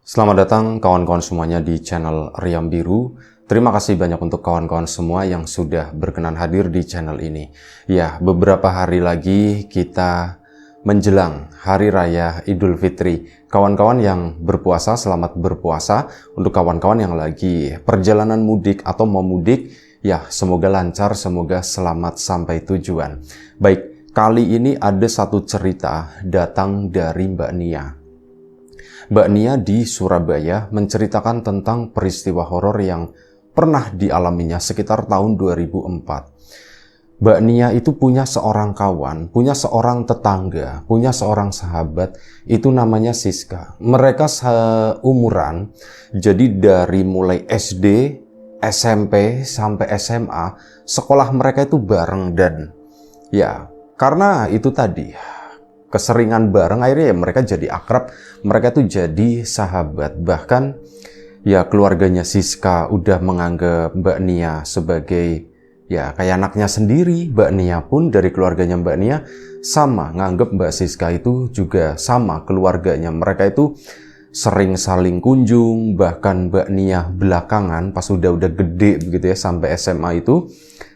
Selamat datang kawan-kawan semuanya di channel Riam Biru. Terima kasih banyak untuk kawan-kawan semua yang sudah berkenan hadir di channel ini. Ya, beberapa hari lagi kita menjelang Hari Raya Idul Fitri. Kawan-kawan yang berpuasa, selamat berpuasa. Untuk kawan-kawan yang lagi perjalanan mudik atau mau mudik, ya semoga lancar, semoga selamat sampai tujuan. Baik, kali ini ada satu cerita datang dari Mbak Nia. Mbak Nia di Surabaya menceritakan tentang peristiwa horor yang pernah dialaminya sekitar tahun 2004. Mbak Nia itu punya seorang kawan, punya seorang tetangga, punya seorang sahabat, itu namanya Siska. Mereka seumuran, jadi dari mulai SD, SMP, sampai SMA, sekolah mereka itu bareng dan ya, karena itu tadi, keseringan bareng akhirnya ya mereka jadi akrab, mereka tuh jadi sahabat. Bahkan ya keluarganya Siska udah menganggap Mbak Nia sebagai ya kayak anaknya sendiri. Mbak Nia pun dari keluarganya Mbak Nia sama nganggap Mbak Siska itu juga sama keluarganya. Mereka itu sering saling kunjung, bahkan Mbak Nia belakangan pas udah gede begitu ya sampai SMA itu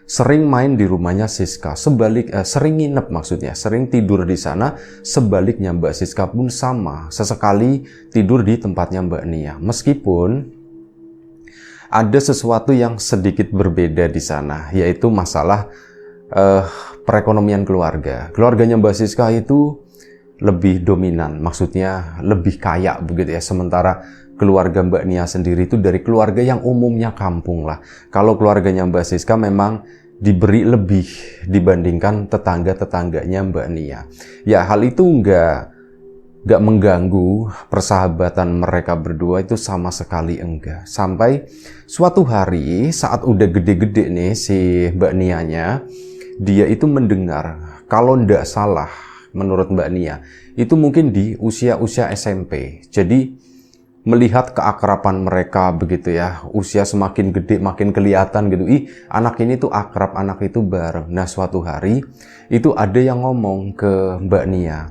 sering main di rumahnya Siska, sering nginep maksudnya, sering tidur di sana. Sebaliknya Mbak Siska pun sama, sesekali tidur di tempatnya Mbak Nia. Meskipun ada sesuatu yang sedikit berbeda di sana, yaitu masalah perekonomian keluarga. Keluarganya Mbak Siska itu lebih dominan, maksudnya lebih kaya begitu ya. Sementara keluarga Mbak Nia sendiri itu dari keluarga yang umumnya kampung lah. Kalau keluarganya Mbak Siska memang diberi lebih dibandingkan tetangga-tetangganya Mbak Nia. Ya hal itu nggak mengganggu persahabatan mereka berdua itu sama sekali enggak. Sampai suatu hari saat udah gede-gede nih si Mbak Nianya, dia itu mendengar kalau ndak salah menurut Mbak Nia itu mungkin di usia-usia SMP. Jadi melihat keakraban mereka begitu ya, usia semakin gede makin kelihatan gitu, anak ini tuh akrab, anak itu bareng. Nah suatu hari itu ada yang ngomong ke Mbak Nia.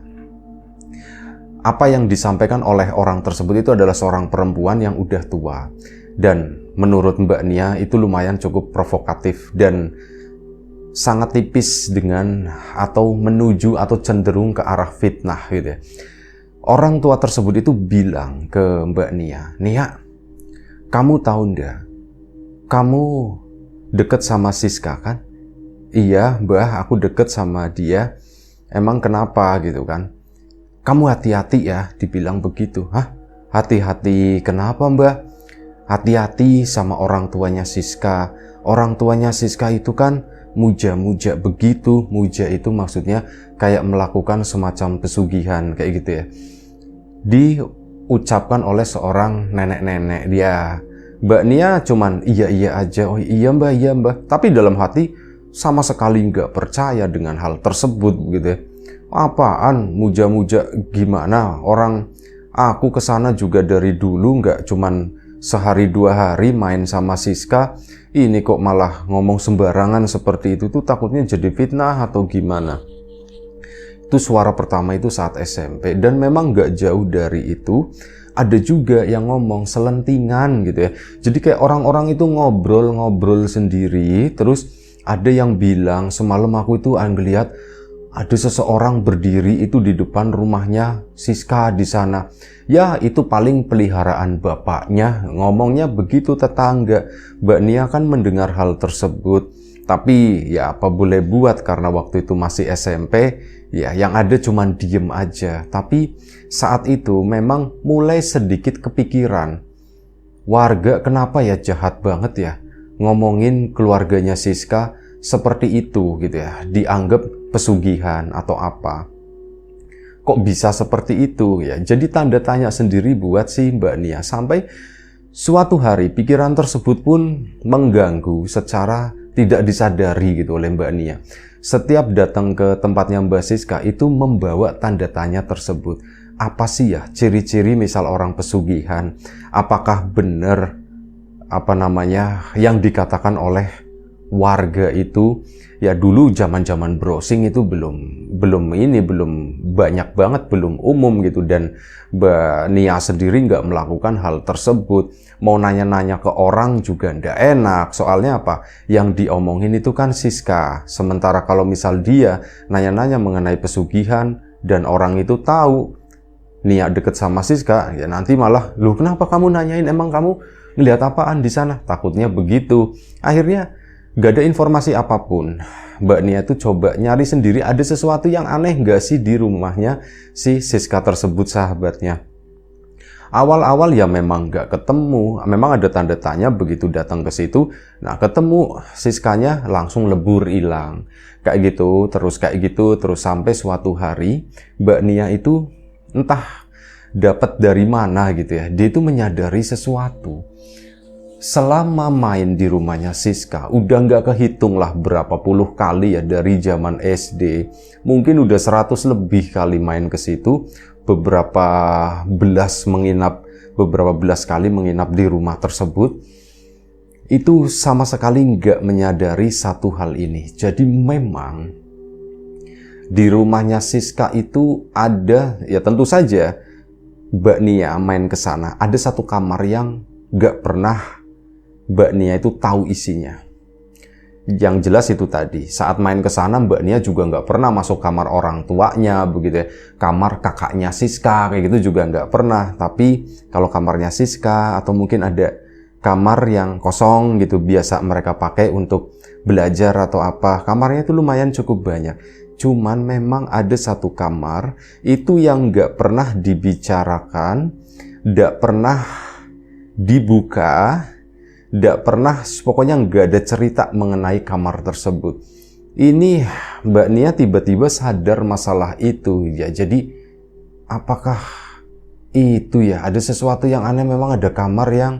Apa yang disampaikan oleh orang tersebut itu adalah seorang perempuan yang udah tua, dan menurut Mbak Nia itu lumayan cukup provokatif dan sangat tipis dengan atau menuju atau cenderung ke arah fitnah gitu ya. Orang tua tersebut itu bilang ke Mbak Nia, "Nia, kamu tahu ndak? Kamu deket sama Siska kan?" "Iya, Mbah, aku deket sama dia." "Emang kenapa gitu kan?" "Kamu hati-hati ya," dibilang begitu. "Hah? Hati-hati kenapa, Mbah?" "Hati-hati sama orang tuanya Siska. Orang tuanya Siska itu kan muja-muja begitu." Muja itu maksudnya kayak melakukan semacam pesugihan kayak gitu ya. Diucapkan oleh seorang nenek-nenek. Dia Mbak Nia cuman iya aja. "Oh iya mbah, iya mbah." Tapi dalam hati sama sekali nggak percaya dengan hal tersebut gitu ya. "Apaan muja-muja gimana? Orang aku kesana juga dari dulu nggak cuman sehari dua hari main sama Siska. Ini kok malah ngomong sembarangan seperti itu tuh, takutnya jadi fitnah atau gimana." Itu suara pertama itu saat SMP. Dan memang gak jauh dari itu ada juga yang ngomong selentingan gitu ya. Jadi kayak orang-orang itu ngobrol-ngobrol sendiri. Terus ada yang bilang, "Semalam aku itu ngeliat ada seseorang berdiri itu di depan rumahnya Siska di sana." Ya itu paling peliharaan bapaknya, ngomongnya begitu tetangga. Mbak Nia kan mendengar hal tersebut, tapi ya apa boleh buat, karena waktu itu masih SMP, ya yang ada cuman diem aja. Tapi saat itu memang mulai sedikit kepikiran, warga kenapa ya jahat banget ya ngomongin keluarganya Siska seperti itu gitu ya, dianggap pesugihan atau apa. Kok bisa seperti itu ya? Jadi tanda tanya sendiri buat si Mbak Nia. Sampai suatu hari pikiran tersebut pun mengganggu secara tidak disadari gitu oleh Mbak Nia. Setiap datang ke tempatnya Mbak Siska itu membawa tanda tanya tersebut. Apa sih ya ciri-ciri misal orang pesugihan? Apakah benar yang dikatakan oleh warga itu ya dulu zaman-zaman browsing itu belum banyak banget, belum umum gitu, dan Mbak Nia sendiri nggak melakukan hal tersebut. Mau nanya-nanya ke orang juga nggak enak, soalnya apa? Yang diomongin itu kan Siska. Sementara kalau misal dia nanya-nanya mengenai pesugihan dan orang itu tahu Nia deket sama Siska, ya nanti malah, "Loh, kenapa kamu nanyain, emang kamu ngelihat apaan di sana?" Takutnya begitu. Akhirnya gak ada informasi apapun. Mbak Nia tuh coba nyari sendiri, ada sesuatu yang aneh gak sih di rumahnya si Siska tersebut, sahabatnya. Awal-awal ya memang gak ketemu, memang ada tanda tanya begitu datang ke situ. Nah, ketemu Siskanya langsung lebur hilang. Kayak gitu, terus sampai suatu hari Mbak Nia itu entah dapat dari mana gitu ya, dia itu menyadari sesuatu. Selama main di rumahnya Siska, udah nggak kehitung lah berapa puluh kali ya dari zaman SD. Mungkin udah 100 lebih kali main ke situ, beberapa belas kali menginap di rumah tersebut. Itu sama sekali nggak menyadari satu hal ini. Jadi memang di rumahnya Siska itu ada, ya tentu saja Mbak Nia main ke sana, ada satu kamar yang nggak pernah Mbak Nia itu tahu isinya. Yang jelas itu tadi, saat main ke sana Mbak Nia juga nggak pernah masuk kamar orang tuanya, begitu ya. Kamar kakaknya Siska, kayak gitu juga nggak pernah. Tapi kalau kamarnya Siska, atau mungkin ada kamar yang kosong gitu, biasa mereka pakai untuk belajar atau apa, kamarnya itu lumayan cukup banyak. Cuman memang ada satu kamar, itu yang nggak pernah dibicarakan, nggak pernah dibuka, pokoknya nggak ada cerita mengenai kamar tersebut. Ini Mbak Nia tiba-tiba sadar masalah itu ya. Jadi apakah itu ya, ada sesuatu yang aneh, memang ada kamar yang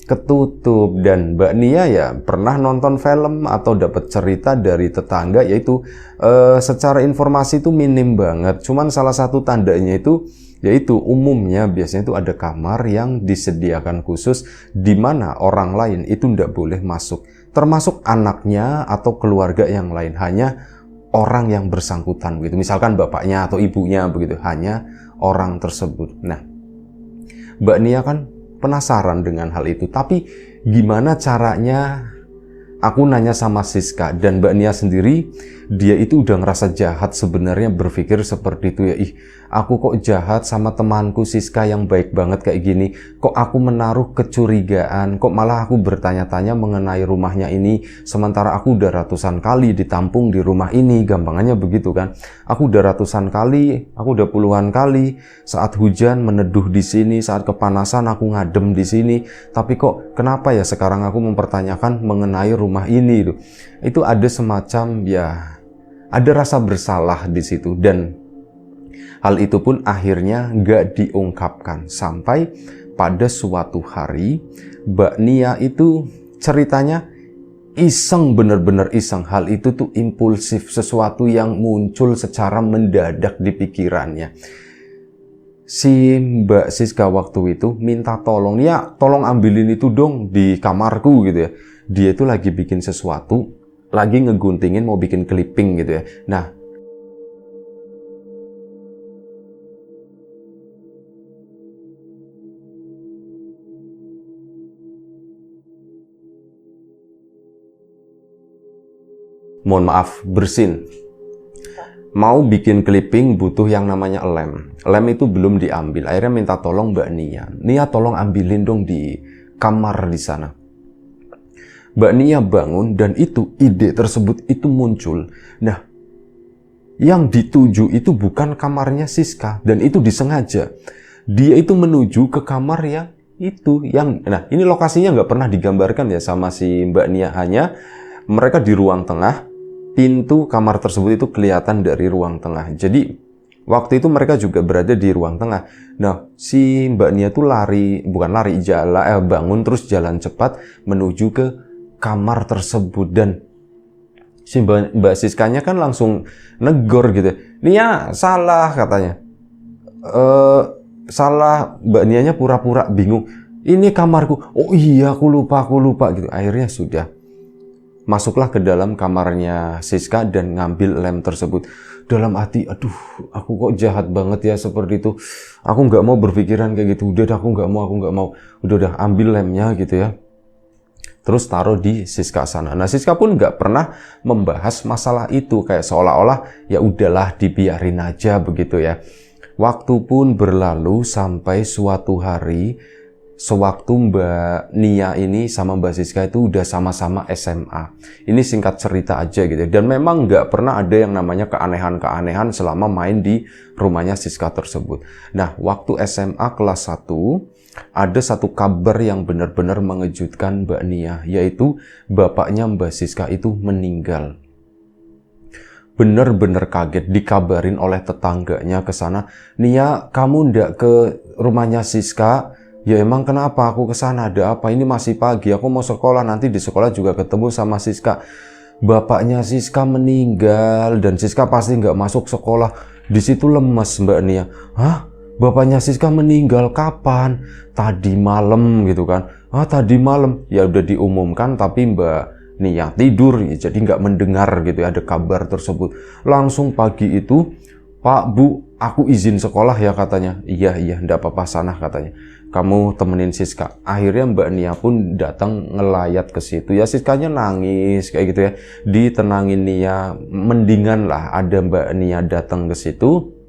ketutup. Dan Mbak Nia ya pernah nonton film atau dapat cerita dari tetangga, yaitu secara informasi itu minim banget. Cuman salah satu tandanya itu yaitu umumnya biasanya itu ada kamar yang disediakan khusus di mana orang lain itu tidak boleh masuk, termasuk anaknya atau keluarga yang lain, hanya orang yang bersangkutan begitu, misalkan bapaknya atau ibunya begitu, hanya orang tersebut. Nah, Mbak Nia kan penasaran dengan hal itu, tapi gimana caranya? Aku nanya sama Siska, dan Mbak Nia sendiri, dia itu udah ngerasa jahat sebenarnya, berpikir seperti itu ya. Ih, aku kok jahat sama temanku Siska yang baik banget kayak gini. Kok aku menaruh kecurigaan, kok malah aku bertanya-tanya mengenai rumahnya ini, sementara aku udah ratusan kali ditampung di rumah ini, gampangannya begitu kan. Aku udah ratusan kali, aku udah puluhan kali, saat hujan meneduh di sini, saat kepanasan aku ngadem di sini. Tapi kok kenapa ya sekarang aku mempertanyakan mengenai rumah ini? Itu ada semacam ya, ada rasa bersalah di situ. Dan hal itu pun akhirnya nggak diungkapkan sampai pada suatu hari Mbak Nia itu ceritanya iseng, bener-bener iseng. Hal itu tuh impulsif, sesuatu yang muncul secara mendadak di pikirannya. Si Mbak Siska waktu itu minta tolong, ya tolong ambilin itu dong di kamarku gitu ya. Dia itu lagi bikin sesuatu, lagi ngeguntingin mau bikin clipping gitu ya. Nah, mohon maaf, bersin. Mau bikin clipping butuh yang namanya lem. Lem itu belum diambil. Akhirnya minta tolong Mbak Nia. Nia tolong ambilin dong di kamar di sana. Mbak Nia bangun dan itu ide tersebut itu muncul. Nah, yang dituju itu bukan kamarnya Siska, dan itu disengaja. Dia itu menuju ke kamar yang itu, nah ini lokasinya nggak pernah digambarkan ya sama si Mbak Nia, hanya mereka di ruang tengah. Pintu kamar tersebut itu kelihatan dari ruang tengah. Jadi waktu itu mereka juga berada di ruang tengah. Nah, si Mbak Nia tuh bangun terus jalan cepat menuju ke kamar tersebut. Dan si Mbak Siskanya kan langsung negor gitu. "Nia, salah," katanya. Salah. Mbak Nianya pura-pura bingung. "Ini kamarku." "Oh iya, aku lupa gitu." Akhirnya sudah. masuklah ke dalam kamarnya Siska dan ngambil lem tersebut. Dalam hati, aduh, aku kok jahat banget ya seperti itu. Aku nggak mau berpikiran kayak gitu. Udah, aku nggak mau. Udah, ambil lemnya gitu ya. Terus taruh di Siska sana. Nah, Siska pun nggak pernah membahas masalah itu. Kayak seolah-olah, ya udahlah dibiarin aja begitu ya. Waktu pun berlalu sampai suatu hari, sewaktu Mbak Nia ini sama Mbak Siska itu udah sama-sama SMA. Ini singkat cerita aja gitu. Dan memang nggak pernah ada yang namanya keanehan-keanehan selama main di rumahnya Siska tersebut. Nah, waktu SMA kelas 1, ada satu kabar yang benar-benar mengejutkan Mbak Nia, yaitu bapaknya Mbak Siska itu meninggal. Bener-bener kaget, dikabarin oleh tetangganya ke sana, "Nia, kamu ndak ke rumahnya Siska?" "Ya emang kenapa aku ke sana? Ada apa? Ini masih pagi, aku mau sekolah, nanti di sekolah juga ketemu sama Siska." Bapaknya Siska meninggal dan Siska pasti nggak masuk sekolah. Di situ lemes Mbak Nia. "Hah? Bapaknya Siska meninggal kapan?" "Tadi malam," gitu kan. "Ah, tadi malam." Ya udah diumumkan tapi Mbak Nia tidur, jadi nggak mendengar gitu ya ada kabar tersebut. Langsung pagi itu, "Pak, Bu, aku izin sekolah ya," katanya. Iya, ndak apa-apa, sana," katanya. "Kamu temenin Siska." Akhirnya Mbak Nia pun datang ngelayat ke situ. Ya Siskanya nangis kayak gitu ya. Ditenangin Nia, mendingan lah ada Mbak Nia datang ke situ.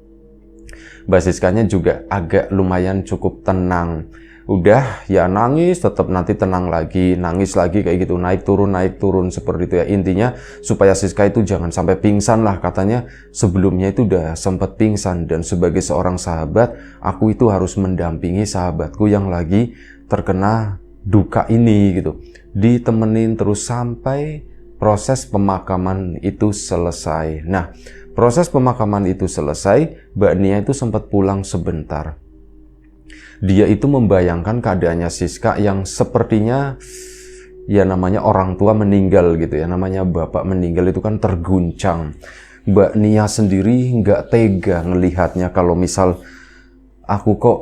Mbak Siskanya juga agak lumayan cukup tenang. Udah ya nangis, tetap nanti tenang lagi, nangis lagi kayak gitu, naik turun seperti itu ya. Intinya supaya Siska itu jangan sampai pingsan lah, katanya sebelumnya itu udah sempat pingsan dan sebagai seorang sahabat, aku itu harus mendampingi sahabatku yang lagi terkena duka ini gitu. Ditemenin terus sampai proses pemakaman itu selesai. Nah, proses pemakaman itu selesai, Mbak Nia itu sempat pulang sebentar. Dia itu membayangkan keadaannya Siska yang sepertinya ya namanya orang tua meninggal gitu ya, namanya bapak meninggal itu kan terguncang. Mbak Nia sendiri nggak tega ngelihatnya kalau misal aku kok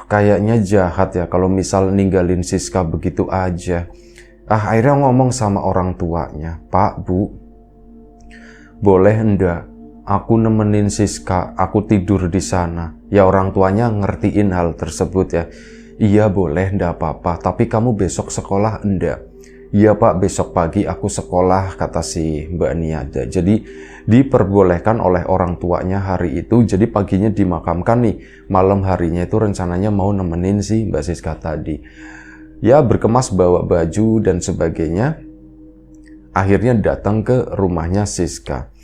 kayaknya jahat ya kalau misal ninggalin Siska begitu aja. Akhirnya ngomong sama orang tuanya, "Pak, Bu, boleh enggak aku nemenin Siska, aku tidur di sana?" Ya orang tuanya ngertiin hal tersebut ya. "Iya boleh, ndak apa-apa, tapi kamu besok sekolah enggak?" "Iya Pak, besok pagi aku sekolah," kata si Mbak Nia. Jadi diperbolehkan oleh orang tuanya hari itu. Jadi paginya dimakamkan nih, malam harinya itu rencananya mau nemenin si Mbak Siska tadi. Ya berkemas bawa baju dan sebagainya. Akhirnya datang ke rumahnya Siska.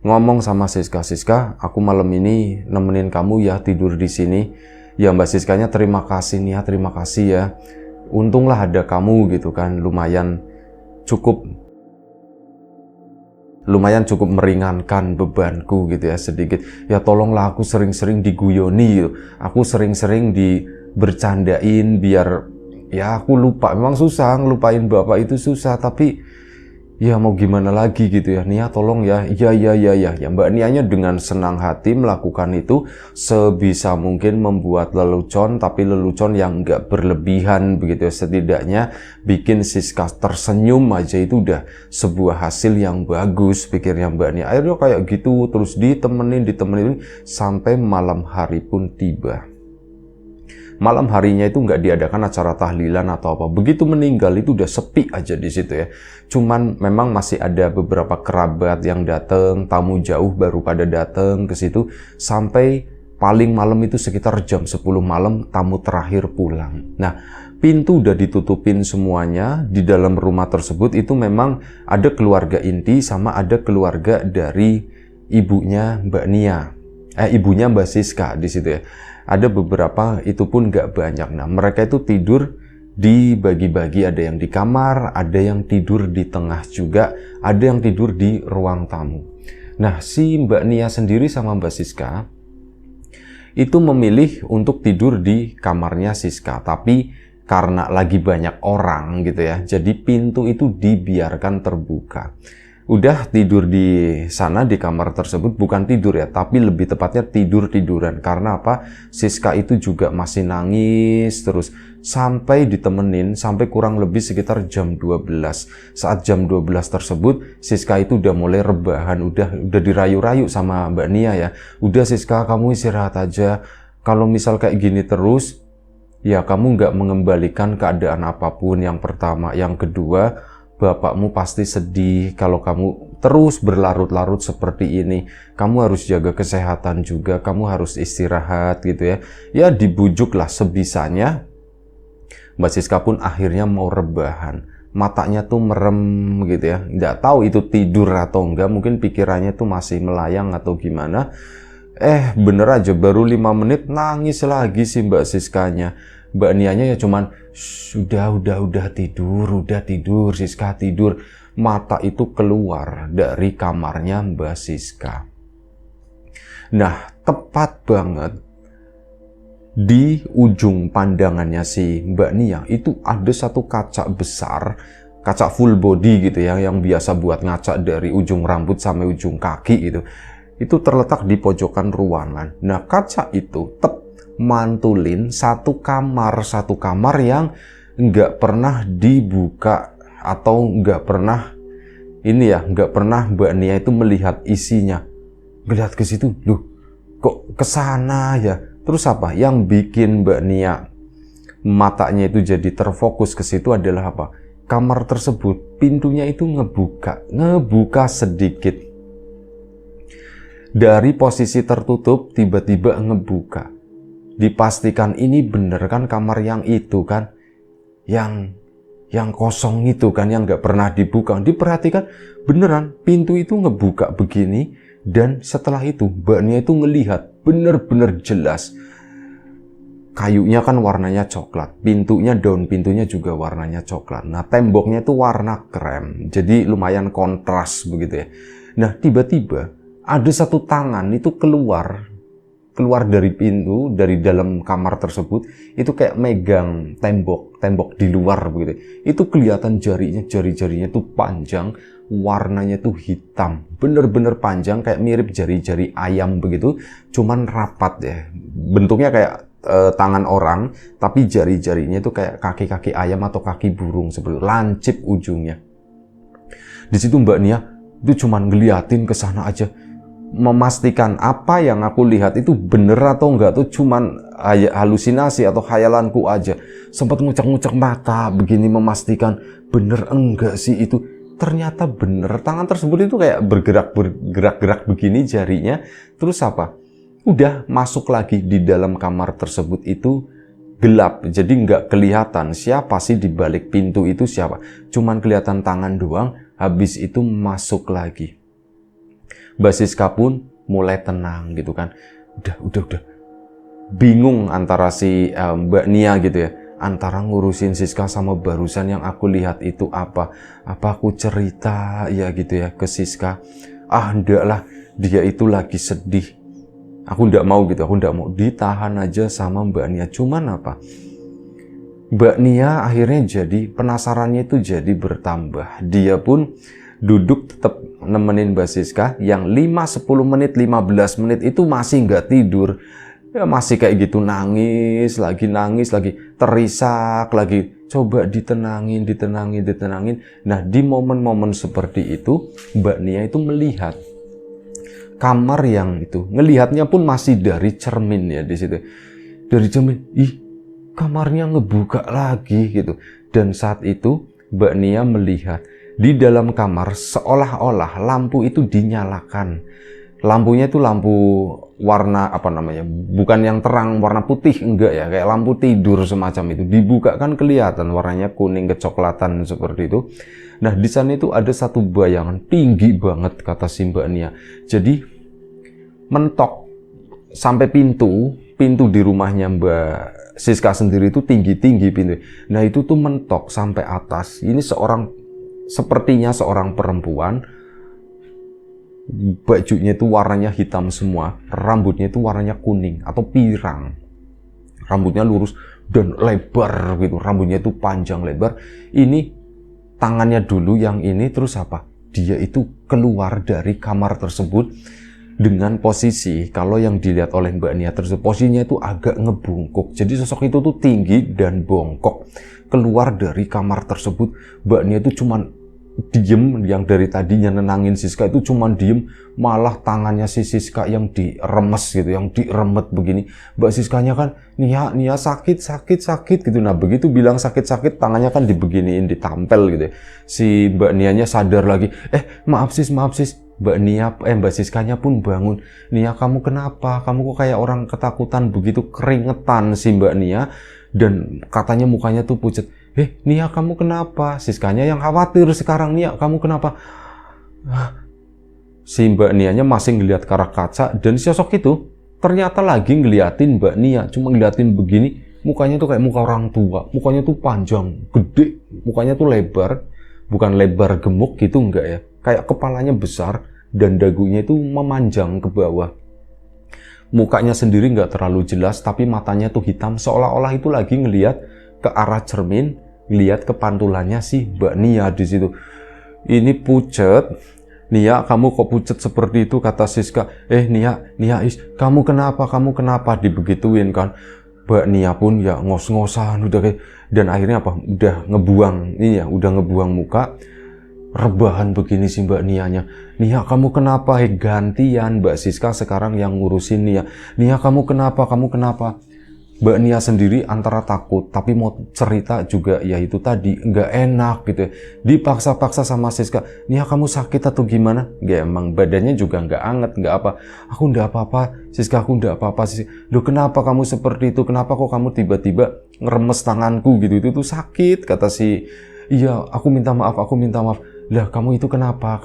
Ngomong sama Siska, "Siska, aku malam ini nemenin kamu ya tidur di sini." Ya Mbak Siskanya, "Terima kasih nih ya, terima kasih ya. Untunglah ada kamu gitu kan, lumayan cukup meringankan bebanku gitu ya sedikit. Ya tolonglah aku sering-sering diguyoni gitu. Aku sering-sering bercandain biar ya aku lupa. Memang susah ngelupain bapak itu susah, tapi ya mau gimana lagi gitu ya. Nia tolong ya." Ya Mbak Nianya dengan senang hati melakukan itu, sebisa mungkin membuat lelucon, tapi lelucon yang nggak berlebihan begitu ya. Setidaknya bikin Siska tersenyum aja itu udah sebuah hasil yang bagus, pikirnya Mbak Nia. Akhirnya kayak gitu terus ditemenin sampai malam hari pun tiba. Malam harinya itu nggak diadakan acara tahlilan atau apa. Begitu meninggal itu udah sepi aja di situ ya. Cuman memang masih ada beberapa kerabat yang datang, tamu jauh baru pada datang ke situ. Sampai paling malam itu sekitar jam 10 malam tamu terakhir pulang. Nah, pintu udah ditutupin semuanya. Di dalam rumah tersebut itu memang ada keluarga inti sama ada keluarga dari ibunya Mbak Nia. Ibunya Mbak Siska di situ ya. Ada beberapa, itu pun nggak banyak. Nah, mereka itu tidur dibagi-bagi, ada yang di kamar, ada yang tidur di tengah juga, ada yang tidur di ruang tamu. Nah, si Mbak Nia sendiri sama Mbak Siska itu memilih untuk tidur di kamarnya Siska, tapi karena lagi banyak orang gitu ya, jadi pintu itu dibiarkan terbuka. udah tidur di sana di kamar tersebut, bukan tidur ya, tapi lebih tepatnya tiduran. Karena apa? Siska itu juga masih nangis terus sampai ditemenin sampai kurang lebih sekitar jam 12. Saat jam 12 tersebut, Siska itu udah mulai rebahan, udah dirayu-rayu sama Mbak Nia ya. Udah Siska, kamu istirahat aja. Kalau misal kayak gini terus, ya kamu nggak mengembalikan keadaan apapun, yang pertama. Yang kedua, bapakmu pasti sedih kalau kamu terus berlarut-larut seperti ini. Kamu harus jaga kesehatan juga, kamu harus istirahat gitu ya. Ya dibujuklah sebisanya. Mbak Siska pun akhirnya mau rebahan. Matanya tuh merem gitu ya. Nggak tahu itu tidur atau enggak, mungkin pikirannya tuh masih melayang atau gimana. Bener aja baru 5 menit nangis lagi si Mbak Siskanya. Mbak Nianya ya cuman udah tidur Siska tidur. Mata itu keluar dari kamarnya Mbak Siska. Nah, tepat banget di ujung pandangannya si Mbak Nia itu ada satu kaca besar, kaca full body gitu ya, yang biasa buat ngaca dari ujung rambut sampai ujung kaki gitu. Itu terletak di pojokan ruangan. Nah, kaca itu mantulin satu kamar yang nggak pernah dibuka atau nggak pernah Mbak Nia itu melihat isinya. Ngelihat ke situ, loh, kok kesana ya? Terus apa? Yang bikin Mbak Nia matanya itu jadi terfokus ke situ adalah apa? Kamar tersebut pintunya itu ngebuka sedikit. Dari posisi tertutup tiba-tiba ngebuka. Dipastikan ini bener kan kamar yang itu kan, yang kosong itu kan, yang nggak pernah dibuka. Diperhatikan beneran pintu itu ngebuka begini, dan setelah itu Mbak Nia itu ngelihat bener-bener jelas kayunya kan warnanya coklat, daun pintunya juga warnanya coklat. Nah, temboknya itu warna krem, jadi lumayan kontras begitu ya. Nah, tiba-tiba ada satu tangan itu keluar dari pintu, dari dalam kamar tersebut, itu kayak megang tembok di luar begitu. Itu kelihatan jari-jarinya tuh panjang, warnanya tuh hitam, bener-bener panjang kayak mirip jari-jari ayam begitu, cuman rapat ya. Bentuknya kayak tangan orang, tapi jari-jarinya itu kayak kaki-kaki ayam atau kaki burung seperti itu, lancip ujungnya. Di situ Mbak Nia itu cuman ngeliatin ke sana aja, memastikan apa yang aku lihat itu bener atau enggak tuh cuman halusinasi atau khayalanku aja. Sempat ngucek-ngucek mata begini memastikan bener enggak sih itu. Ternyata bener, tangan tersebut itu kayak bergerak-gerak begini jarinya. Terus apa? Udah masuk lagi di dalam kamar tersebut, itu gelap. Jadi nggak kelihatan siapa sih di balik pintu itu siapa. Cuman kelihatan tangan doang, habis itu masuk lagi. Mbak Siska pun mulai tenang gitu kan. Udah. Bingung antara si Mbak Nia gitu ya. Antara ngurusin Siska sama barusan yang aku lihat itu apa. Apa aku cerita ya gitu ya ke Siska. Enggak lah, dia itu lagi sedih. Aku nggak mau gitu, aku nggak mau. Ditahan aja sama Mbak Nia. Cuman apa? Mbak Nia akhirnya jadi penasarannya itu jadi bertambah. Dia pun duduk tetap nemenin Mbak Siska yang 5-10 menit, 15 menit itu masih nggak tidur. Ya masih kayak gitu, nangis lagi, terisak lagi. Coba ditenangin. Nah, di momen-momen seperti itu, Mbak Nia itu melihat kamar yang itu. Ngelihatnya pun masih dari cermin ya di situ. Dari cermin, kamarnya ngebuka lagi gitu. Dan saat itu Mbak Nia melihat di dalam kamar seolah-olah lampu itu dinyalakan. Lampunya itu lampu warna bukan yang terang warna putih, enggak ya, kayak lampu tidur semacam itu. Dibuka kan kelihatan warnanya kuning kecoklatan seperti itu. Nah, di sana itu ada satu bayangan tinggi banget kata si Mbak Nia. Jadi mentok sampai pintu di rumahnya Mbak Siska sendiri itu tinggi-tinggi pintu. Nah, itu tuh mentok sampai atas. Ini sepertinya seorang perempuan. Bajunya itu warnanya hitam semua, rambutnya itu warnanya kuning atau pirang. Rambutnya lurus dan lebar gitu, rambutnya itu panjang lebar. Ini tangannya dulu yang ini, terus apa? dia itu keluar dari kamar tersebut dengan posisi, kalau yang dilihat oleh Mbak Nia tersebut, posisinya itu agak ngebungkuk. Jadi sosok itu tuh tinggi dan bongkok. Keluar dari kamar tersebut, Mbak Nia itu cuman diem, yang dari tadinya nenangin Siska itu cuman diem, malah tangannya si Siska yang diremes gitu, yang diremet begini. Mbak Siskanya kan, Nia sakit gitu. Nah begitu bilang sakit, tangannya kan dibeginiin, ditampel gitu. Si Mbak Nianya sadar lagi, maaf sis. Mbak Siskanya pun bangun. Nia, kamu kenapa? Kamu kok kayak orang ketakutan begitu, keringetan si Mbak Nia. Dan katanya mukanya tuh pucat. Nia, kamu kenapa? Siskanya yang khawatir sekarang. Nia, kamu kenapa? Si Mbak Nianya masih ngeliat ke arah kaca. Dan sosok itu ternyata lagi ngeliatin Mbak Nia. Cuma ngeliatin begini. Mukanya tuh kayak muka orang tua. Mukanya tuh panjang, gede. Mukanya tuh lebar. Bukan lebar gemuk gitu, enggak ya. Kayak kepalanya besar dan dagunya itu memanjang ke bawah. Mukanya sendiri nggak terlalu jelas, tapi matanya tuh hitam, seolah-olah itu lagi ngelihat ke arah cermin, ngelihat ke pantulannya si Mbak Nia di situ. Ini pucet. Nia, kamu kok pucet seperti itu, kata Siska. Nia, kamu kenapa? Dibegituin kan. Mbak Nia pun ya ngos-ngosan udah kayak, dan akhirnya udah ngebuang muka. Rebahan begini sih Mbak Nianya. Nia, kamu kenapa? Gantian Mbak Siska sekarang yang ngurusin Nia. Nia, kamu kenapa? Mbak Nia sendiri antara takut tapi mau cerita juga, ya itu tadi nggak enak gitu ya. Dipaksa-paksa sama Siska. Nia, kamu sakit atau gimana? Nggak, emang badannya juga nggak anget, nggak apa. Aku nggak apa-apa Siska, aku nggak apa-apa. Loh, kenapa kamu seperti itu? Kenapa kok kamu tiba-tiba ngeremes tanganku gitu? Itu tuh sakit, kata si. Iya, aku minta maaf. Lah, kamu itu kenapa?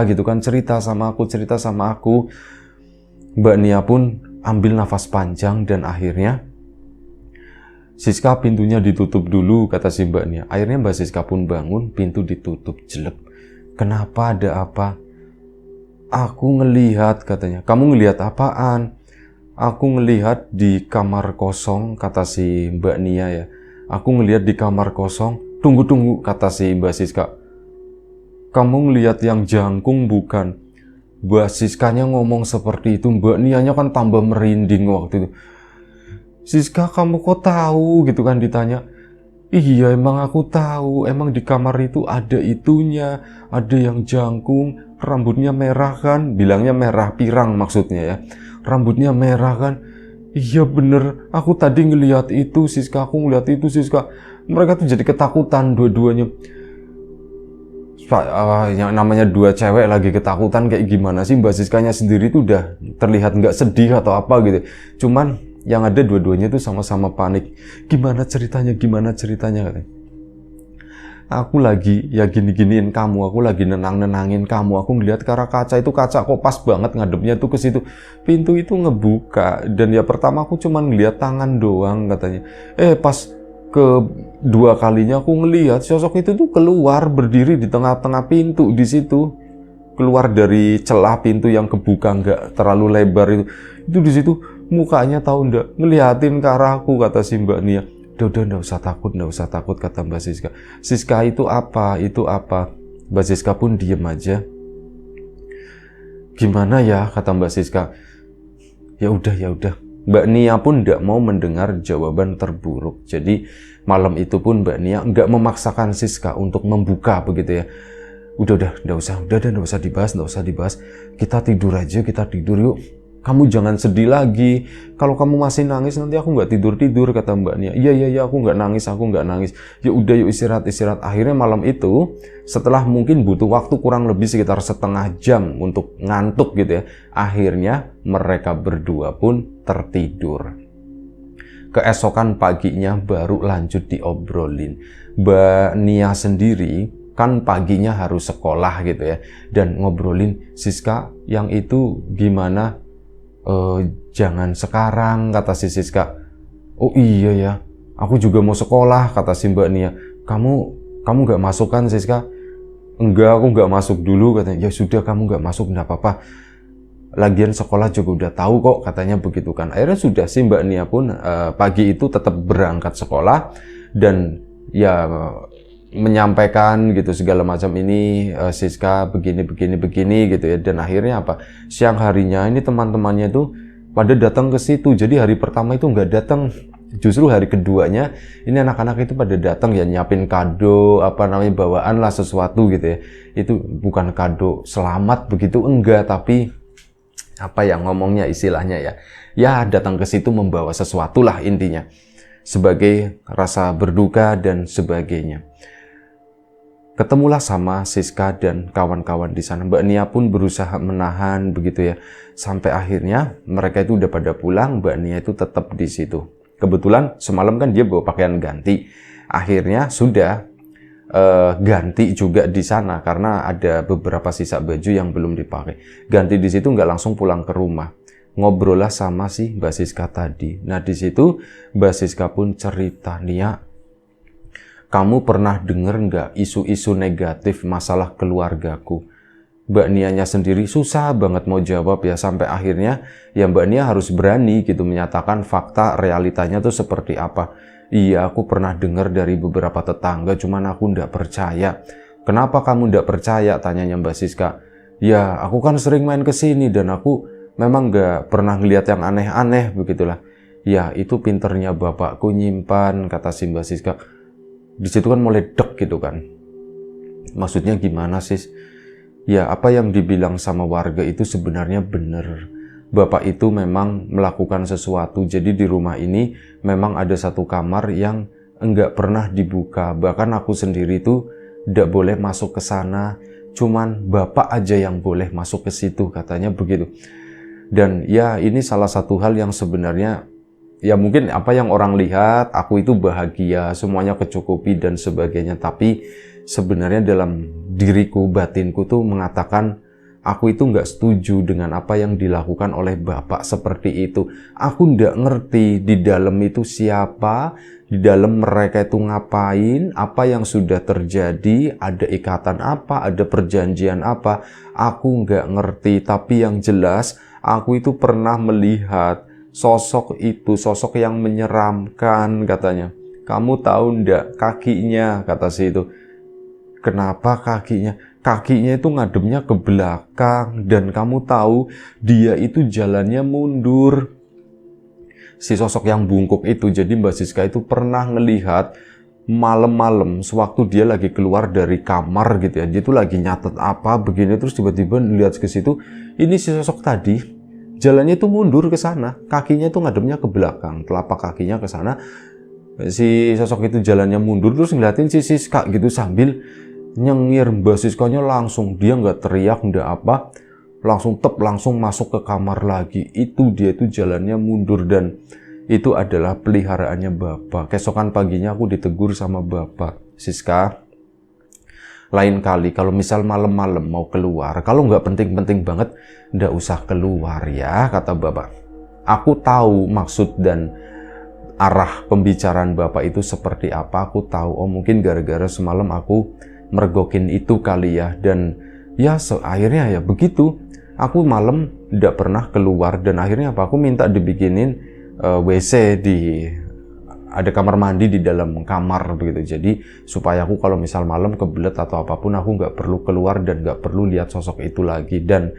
Gitu kan, cerita sama aku. Mbak Nia pun ambil nafas panjang dan akhirnya Siska, pintunya ditutup dulu, kata si Mbak Nia. Akhirnya Mbak Siska pun bangun, pintu ditutup jelek. Kenapa, ada apa? Aku ngelihat, katanya. Kamu ngelihat apaan? Aku ngelihat di kamar kosong, kata si Mbak Nia ya. Aku ngelihat di kamar kosong. Tunggu, kata si Mbak Siska. Kamu ngelihat yang jangkung bukan? Mbak Siskanya ngomong seperti itu, Mbak Nianya kan tambah merinding waktu itu. Siska, kamu kok tahu? Gitu kan ditanya. Iya, emang aku tahu. Emang di kamar itu ada itunya. Ada yang jangkung, rambutnya merah kan? Bilangnya merah pirang maksudnya ya. Rambutnya merah kan? Iya bener, aku tadi ngelihat itu Siska, Mereka tuh jadi ketakutan dua-duanya. Yang namanya dua cewek lagi ketakutan kayak gimana sih, Mbak Siskanya sendiri tuh udah terlihat nggak sedih atau apa gitu. Cuman yang ada dua-duanya tuh sama-sama panik. Gimana ceritanya katanya. Aku lagi ya gini-giniin kamu, aku lagi nenangin kamu, aku ngeliat ke arah kaca, itu kaca kok pas banget ngadepnya tuh ke situ. Pintu itu ngebuka dan ya pertama aku cuma ngeliat tangan doang katanya. Pas kedua kalinya aku ngelihat sosok itu tuh keluar berdiri di tengah-tengah pintu di situ, keluar dari celah pintu yang kebuka nggak terlalu lebar itu di situ mukanya tahu ndak ngeliatin ke arahku, kata si Mbak Nia. Udah nggak usah takut kata Mbak Siska. Siska, itu apa? Mbak Siska pun diem aja. Gimana ya, kata Mbak Siska. Ya udah. Mbak Nia pun nggak mau mendengar jawaban terburuk. Jadi malam itu pun Mbak Nia nggak memaksakan Siska untuk membuka begitu ya. Udah, nggak usah dibahas. Kita tidur yuk. Kamu jangan sedih lagi. Kalau kamu masih nangis nanti aku nggak tidur, kata Mbak Nia. Iya, aku nggak nangis. Ya udah, yuk istirahat. Akhirnya malam itu setelah mungkin butuh waktu kurang lebih sekitar setengah jam untuk ngantuk gitu ya. Akhirnya mereka berdua pun tertidur. Keesokan paginya baru lanjut diobrolin. Mbak Nia sendiri kan paginya harus sekolah gitu ya. Dan ngobrolin, Siska yang itu gimana? Jangan sekarang, kata si Siska. Oh iya ya, aku juga mau sekolah, kata si Mbak Nia. Kamu gak masuk kan Siska? Enggak, aku gak masuk dulu, katanya. Ya sudah, kamu gak masuk, gak apa-apa. Lagian sekolah juga udah tahu kok, katanya begitu kan. Akhirnya sudah si Mbak Nia pun pagi itu tetap berangkat sekolah. Dan ya menyampaikan gitu segala macam ini, Siska begini gitu ya. Dan akhirnya apa, siang harinya ini teman-temannya tuh pada datang ke situ. Jadi hari pertama itu nggak datang, justru hari keduanya ini anak-anak itu pada datang ya, nyiapin kado, apa namanya, bawaan lah sesuatu gitu ya. Itu bukan kado selamat begitu, enggak, tapi apa yang ngomongnya istilahnya ya datang ke situ membawa sesuatu lah intinya, sebagai rasa berduka dan sebagainya. Ketemulah sama Siska dan kawan-kawan di sana. Mbak Nia pun berusaha menahan begitu ya. Sampai akhirnya mereka itu udah pada pulang, Mbak Nia itu tetap di situ. Kebetulan semalam kan dia bawa pakaian ganti. Akhirnya sudah ganti juga di sana karena ada beberapa sisa baju yang belum dipakai. Ganti di situ, nggak langsung pulang ke rumah. Ngobrol lah sama si Mbak Siska tadi. Nah di situ Mbak Siska pun cerita, Nia, kamu pernah denger nggak isu-isu negatif masalah keluargaku? Mbak Nianya sendiri susah banget mau jawab ya, sampai akhirnya ya Mbak Nia harus berani gitu menyatakan fakta realitanya tuh seperti apa. Iya, aku pernah dengar dari beberapa tetangga, cuman aku nggak percaya. Kenapa kamu nggak percaya? Tanyanya Mbak Siska. Ya, aku kan sering main ke sini dan aku memang nggak pernah ngeliat yang aneh-aneh begitulah. Ya, itu pinternya bapakku nyimpan, kata si Mbak Siska. Di situ kan mulai dek gitu kan. Maksudnya gimana sis? Ya apa yang dibilang sama warga itu sebenarnya benar. Bapak itu memang melakukan sesuatu. Jadi di rumah ini memang ada satu kamar yang enggak pernah dibuka. Bahkan aku sendiri tuh enggak boleh masuk ke sana. Cuman bapak aja yang boleh masuk ke situ, katanya begitu. Dan ya ini salah satu hal yang sebenarnya ya mungkin apa yang orang lihat, aku itu bahagia, semuanya kecukupi dan sebagainya. Tapi sebenarnya dalam diriku, batinku tuh mengatakan aku itu nggak setuju dengan apa yang dilakukan oleh bapak seperti itu. Aku nggak ngerti di dalam itu siapa, di dalam mereka itu ngapain, apa yang sudah terjadi, ada ikatan apa, ada perjanjian apa. Aku nggak ngerti, tapi yang jelas aku itu pernah melihat sosok itu, sosok yang menyeramkan katanya. Kamu tahu ndak kakinya, kata si itu. Kenapa kakinya? Kakinya itu ngademnya ke belakang dan kamu tahu dia itu jalannya mundur. Si sosok yang bungkuk itu, jadi Mbak Siska itu pernah ngelihat malam-malam sewaktu dia lagi keluar dari kamar gitu ya. Dia itu lagi nyatet apa begini, terus tiba-tiba lihat ke situ, ini si sosok tadi jalannya itu mundur ke sana, kakinya itu ngademnya ke belakang, telapak kakinya ke sana. Si sosok itu jalannya mundur terus ngeliatin si Siska gitu sambil nyengir. Mbak Siskanya langsung, dia nggak teriak, nggak apa, langsung masuk ke kamar lagi. Itu dia itu jalannya mundur dan itu adalah peliharaannya bapak. Keesokan paginya aku ditegur sama bapak, Siska, lain kali kalau misal malam-malam mau keluar, kalau nggak penting-penting banget, nggak usah keluar ya, kata bapak. Aku tahu maksud dan arah pembicaraan bapak itu seperti apa. Aku tahu, oh mungkin gara-gara semalam aku mergokin itu kali ya. Dan ya akhirnya ya begitu. Aku malam nggak pernah keluar dan akhirnya apa? Aku minta dibikinin WC ada kamar mandi di dalam kamar begitu. Jadi supaya aku kalau misal malam kebelet atau apapun aku nggak perlu keluar dan nggak perlu lihat sosok itu lagi. Dan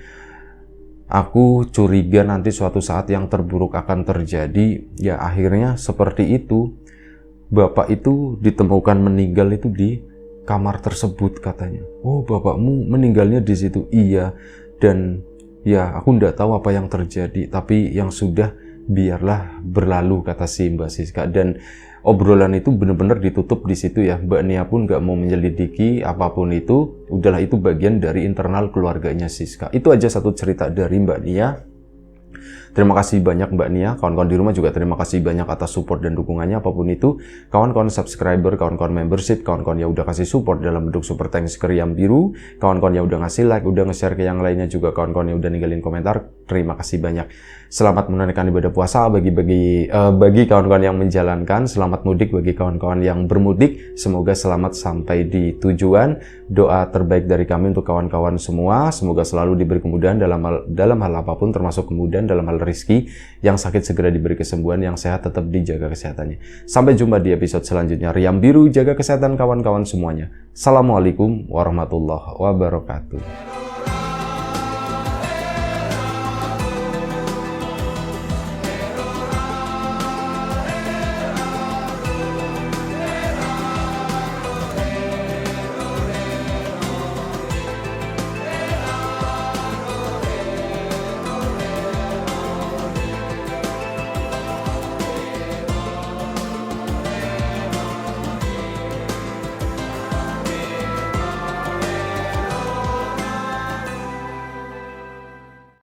aku curiga nanti suatu saat yang terburuk akan terjadi. Ya akhirnya seperti itu. Bapak itu ditemukan meninggal itu di kamar tersebut katanya. Oh bapakmu meninggalnya di situ? Iya. Dan ya aku nggak tahu apa yang terjadi. Tapi yang sudah biarlah berlalu, kata si Mbak Siska. Dan obrolan itu benar-benar ditutup di situ ya. Mbak Nia pun nggak mau menyelidiki apapun itu. Udahlah, itu bagian dari internal keluarganya Siska. Itu aja satu cerita dari Mbak Nia. Terima kasih banyak Mbak Nia. Kawan-kawan di rumah juga terima kasih banyak atas support dan dukungannya apapun itu. Kawan-kawan subscriber, kawan-kawan membership, kawan-kawan yang udah kasih support dalam bentuk super thanks ke Riam Biru, kawan-kawan yang udah ngasih like, udah nge-share ke yang lainnya juga, kawan-kawan yang udah ninggalin komentar, terima kasih banyak. Selamat menunaikan ibadah puasa bagi kawan-kawan yang menjalankan. Selamat mudik bagi kawan-kawan yang bermudik. Semoga selamat sampai di tujuan. Doa terbaik dari kami untuk kawan-kawan semua. Semoga selalu diberi kemudahan dalam hal apapun, termasuk kemudahan dalam hal rizki, yang sakit segera diberi kesembuhan, yang sehat tetap dijaga kesehatannya. Sampai jumpa di episode selanjutnya. Riam Biru, jaga kesehatan kawan-kawan semuanya. Assalamualaikum warahmatullahi wabarakatuh.